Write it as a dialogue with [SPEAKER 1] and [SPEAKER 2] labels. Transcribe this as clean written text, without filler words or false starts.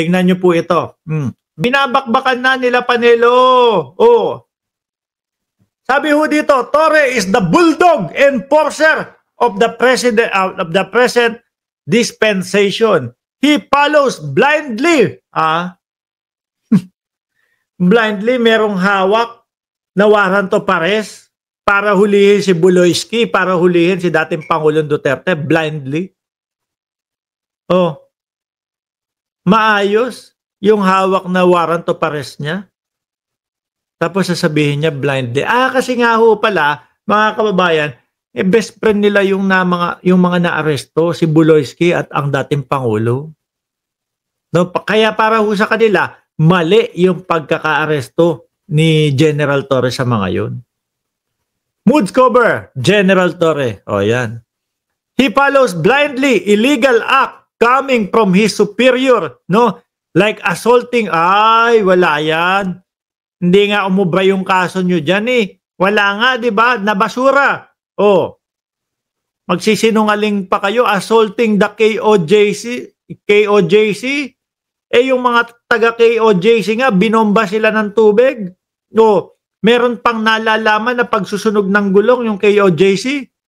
[SPEAKER 1] tingnan nyo po ito. Binabakbakan na nila Panelo. Oh. Sabi ho dito, Torre is the bulldog enforcer of the present dispensation. He follows blindly. Blindly, merong hawak na warrant of arrest para hulihin si Buloyski, para hulihin si dating Pangulong Duterte, blindly. Oh, maayos yung hawak na warrant of arrest niya. Tapos sasabihin niya blindly. Kasi nga ho pala, mga kababayan, best friend nila yung mga naaresto, si Buloyski at ang dating Pangulo. No, kaya para ho sa kanila, mali yung pagkakaaresto ni General Torre sa mga yun. Moods cover, General Torre. O yan. He follows blindly illegal act coming from his superior. No? Like assaulting. Ay, wala yan. Hindi nga umubra yung kaso nyo dyan eh. Wala nga, di ba? Nabasura. O. Magsisinungaling pa kayo. Assaulting the KOJC. Yung mga taga-KOJC nga, binomba sila ng tubig. O, meron pang nalalaman na pagsusunog ng gulong yung KOJC.